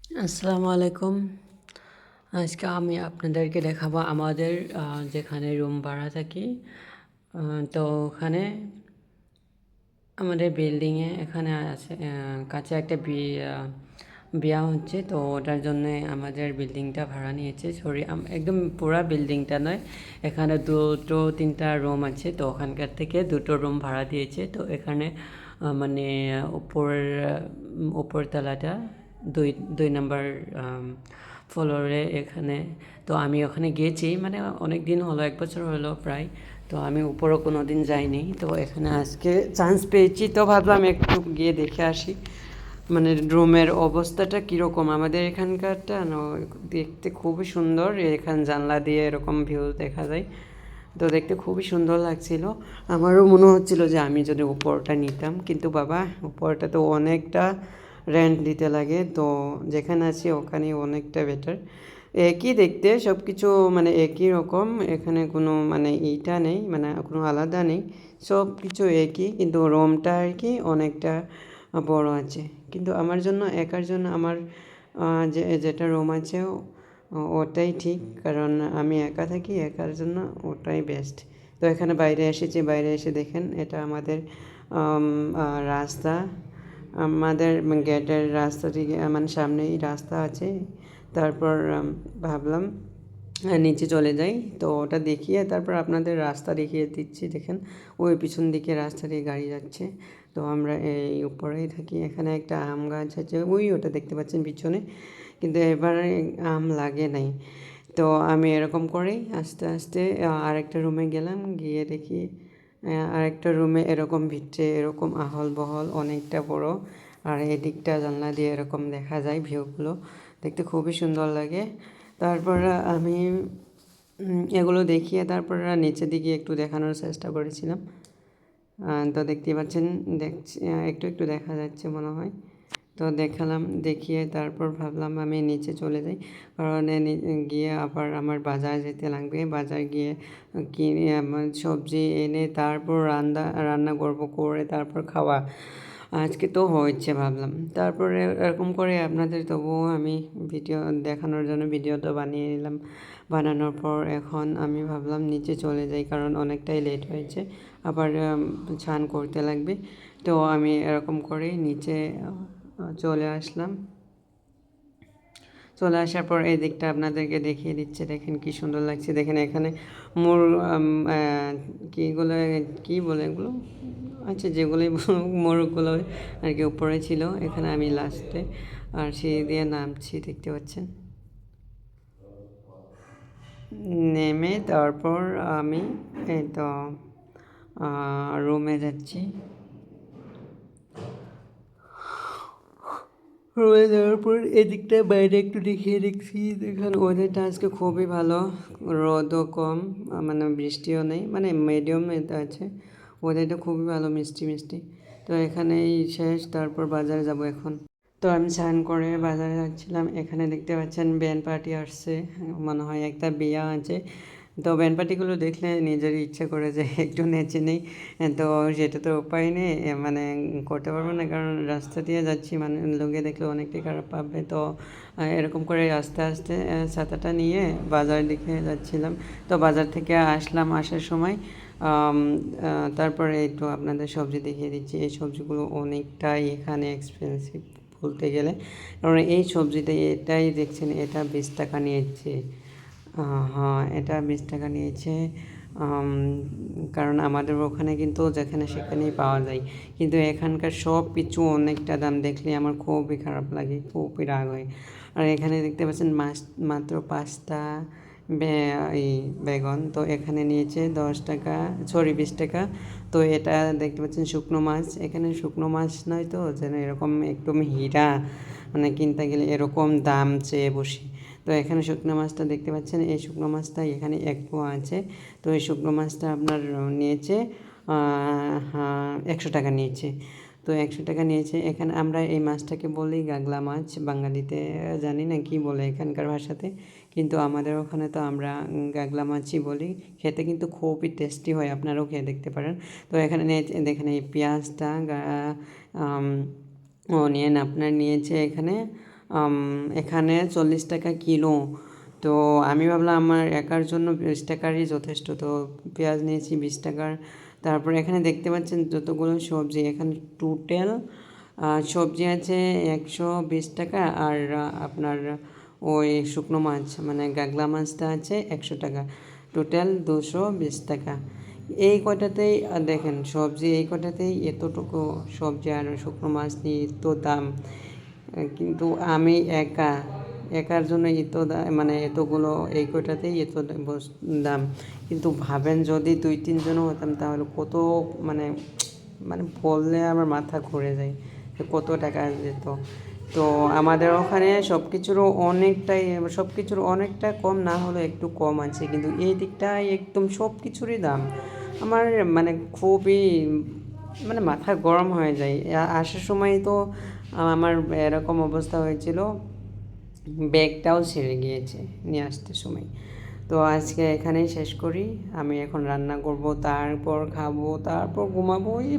আসসালামু আলাইকুম। আজকে আমি আপনাদেরকে দেখাবো আমাদের যেখানে রুম ভাড়া থাকি। তো ওখানে আমাদের বিল্ডিংয়ে এখানে আছে কাছে একটা বিয়া হচ্ছে, তো ওটার জন্যে আমাদের বিল্ডিংটা ভাড়া নিয়েছে। সরি, একদম পুরা বিল্ডিংটা নয়, এখানে দুটো তিনটা রুম আছে, তো ওখানকার থেকে দুটো রুম ভাড়া দিয়েছে। তো এখানে মানে উপর তলাটা দুই দুই নম্বর ফ্লোরে এখানে। তো আমি ওখানে গিয়েছি, মানে অনেক দিন হলো, 1 বছর হলো প্রায়। তো আমি উপরও কোনো দিন যাইনি, তো এখানে আজকে চান্স পেয়েছি, তো ভাবলাম একটু গিয়ে দেখে আসি মানে রুমের অবস্থাটা কীরকম। আমাদের এখানকারটা না দেখতে খুবই সুন্দর, এখান জানলা দিয়ে এরকম ভিউ দেখা যায়, তো দেখতে খুবই সুন্দর লাগছিল। আমারও মনে হচ্ছিল যে আমি যদি উপরটা নিতাম, কিন্তু বাবা উপরটা তো অনেকটা রেন্ট দিতে লাগে, তো যেখানে আছি ওখানেই অনেকটা বেটার। একই দেখতে সব কিছু, মানে একই রকম, এখানে কোনো মানে এইটা নেই, মানে কোনো আলাদা নেই, সব কিছু একই, কিন্তু রুমটা আর কি অনেকটা বড় আছে। কিন্তু আমার জন্য একার জন্য আমার যেটা রুম আছে ওটাই ঠিক, কারণ আমি একা থাকি, একার জন্য ওটাই বেস্ট। তো এখানে বাইরে এসেছি, বাইরে এসে দেখেন এটা আমাদের রাস্তা। আমাদের গেটের রাস্তা থেকে মানে সামনেই রাস্তা আছে। তারপর ভাবলাম নিচে চলে যাই, তো ওটা দেখিয়ে তারপর আপনাদের রাস্তা দেখিয়ে দিচ্ছি। দেখেন ওই পিছন দিকে রাস্তা দিয়ে গাড়ি যাচ্ছে, তো আমরা এই উপরেই থাকি। এখানে একটা আম গাছ আছে, ওটা দেখতে পাচ্ছেন পিছনে, কিন্তু এবারে আম লাগে নাই। তো আমি এরকম করেই আস্তে আস্তে আরেকটা রুমে গেলাম, গিয়ে দেখি আরেকটা রুমে এরকম ভিতরে এরকম আহল বহল অনেকটা বড়, আর এদিকটা জানলা দিয়ে এরকম দেখা যায় ভিউগুলো, দেখতে খুবই সুন্দর লাগে। তারপর আমি এগুলো দেখিয়ে তারপর নিচের দিকে একটু দেখানোর চেষ্টা করেছিলাম। তো দেখতেই পাচ্ছেন, দেখছি একটু একটু দেখা যাচ্ছে মনে হয়। তো দেখালাম, দেখিয়ে তারপর ভাবলাম আমি নিচে চলে যাই, কারণ গিয়ে আবার আমার বাজার যেতে লাগবে। বাজার গিয়ে কিনে আমার সবজি এনে তারপর রান্না করব, করে তারপর খাওয়া আজকে তো হয়েছে ভাবলাম। তারপরে এরকম করে আপনাদের তবুও আমি ভিডিও দেখানোর জন্য ভিডিও তো বানিয়ে নিলাম। বানানোর পর এখন আমি ভাবলাম নিচে চলে যাই, কারণ অনেকটাই লেট হয়েছে, আবার স্নান করতে লাগবে। তো আমি এরকম করেই নিচে চলে আসলাম। চলে আসার পর এই দিকটা আপনাদেরকে দেখিয়ে দিচ্ছে, দেখেন কি সুন্দর লাগছে। দেখেন এখানে মোর কীগুলো কী বলে এগুলো, আচ্ছা যেগুলোই মোরগগুলো আর কি উপরে ছিল। এখানে আমি লাস্টে আর সিঁড়ি দিয়ে নামছি, দেখতে পাচ্ছেন। নেমে তারপর আমি এই তো রুমে যাচ্ছি। রুমে যাওয়ার পর এদিকটা বাইরে একটু দেখিয়ে দেখছি, দেখেন ওয়েদারটা আজকে খুবই ভালো, রোদও কম, মানে বৃষ্টিও নেই, মানে মিডিয়াম আছে। ওয়েদারটা খুবই ভালো, মিষ্টি মিষ্টি। তো এখানেই শেষ, তারপর বাজারে যাব এখন। তো আমি স্নান করে বাজারে যাচ্ছিলাম, এখানে দেখতে পাচ্ছেন ব্যান্ড পার্টি আসছে, মনে হয় একটা বিয়ে আছে। তো ব্যান্ড পার্টিগুলো দেখলে নিজেরই ইচ্ছে করে যে একটু নেচে নেই, তো সেটা তো উপায় নেই, মানে করতে পারবো না, কারণ রাস্তা দিয়ে যাচ্ছি, মানে লোকে দেখলে অনেকটাই খারাপ পাবে। তো এরকম করে আস্তে আস্তে ছাতাটা নিয়ে বাজার দিকে যাচ্ছিলাম। তো বাজার থেকে আসলাম, আসার সময় তারপরে এই তো আপনাদের সবজি দেখিয়ে দিচ্ছি। এই সবজিগুলো অনেকটাই এখানে এক্সপেন্সিভ বলতে গেলে, কারণ এই সবজিটা এটাই দেখছেন, এটা 20 টাকা নিয়েছে। হ্যাঁ, এটা 20 টাকা নিয়েছে। আম, কারণ আমাদের ওখানে কিন্তু যেখানে সেখানেই পাওয়া যায়, কিন্তু এখানকার সব কিছু অনেকটা দাম, দেখলে আমার খুবই খারাপ লাগে, খুবই রাগ হয়। আর এখানে দেখতে পাচ্ছেন মাত্র 5টা এই বেগুন, তো এখানে নিয়েছে 10 টাকা, সরি 20 টাকা। তো এটা দেখতে পাচ্ছেন শুকনো মাছ, এখানে শুকনো মাছ নয় তো যেন এরকম একদম হীরা, মানে কিনতে গেলে এরকম দাম চেয়ে বসি। তো এখানে শুকনো মাছটা দেখতে পাচ্ছেন, এই শুকনো মাছটা এখানে 1 পোয়া আছে। তো এই শুকনো মাছটা আপনার নিয়েছে 100 টাকা নিয়েছে। তো 100 টাকা নিয়েছে। এখানে আমরা এই মাছটাকে বলি গাগলা মাছ, বাঙালিতে জানি না কি বলে এখানকার ভাষাতে, কিন্তু আমাদের ওখানে তো আমরা গাগলা মাছই বলি। খেতে কিন্তু খুবই টেস্টি হয়, আপনারাও খেয়ে দেখতে পারেন। তো এখানে দেখেন এই পেঁয়াজটা অনিয়ন আপনার নিয়েছে এখানে এখানে 40 টাকা কিলো। তো আমি ভাবলাম আমার একার জন্য 20 টাকারই যথেষ্ট, তো পেঁয়াজ নিয়েছি 20 টাকার। তারপর এখানে দেখতে পাচ্ছেন যতগুলো সবজি, এখানে টোটাল সবজি আছে 120 টাকা, আর আপনার ওই শুকনো মাছ মানে গাগলা মাছটা আছে 100 টাকা, টোটাল 220 টাকা। এই কয়টাতেই দেখেন সবজি, এই কয়টাতেই এতটুকু সবজি আর শুকনো মাছ নিয়ে এত দাম। কিন্তু আমি একার জন্য এত মানে এতগুলো এই কয়টাতেই এত দাম। কিন্তু ভাবেন যদি 2-3 জনও হতাম তাহলে কত, মানে মানে বললে আমার মাথা ঘুরে যায় যে কত টাকা যেত। তো আমাদের ওখানে সব কিছুর অনেকটা কম না হলেও একটু কম আছে, কিন্তু এই দিকটায় একদম সব কিছুরই দাম। আমার মানে খুবই মানে মাথা গরম হয়ে যায়। আসার সময় তো আমার এরকম অবস্থা হয়েছিল, ব্যাগটাও ছিঁড়ে গিয়েছে নিয়ে আসতে সময়। তো আজকে এখানেই শেষ করি। আমি এখন রান্না করব, তারপর খাবো, তারপর ঘুমাবো, এই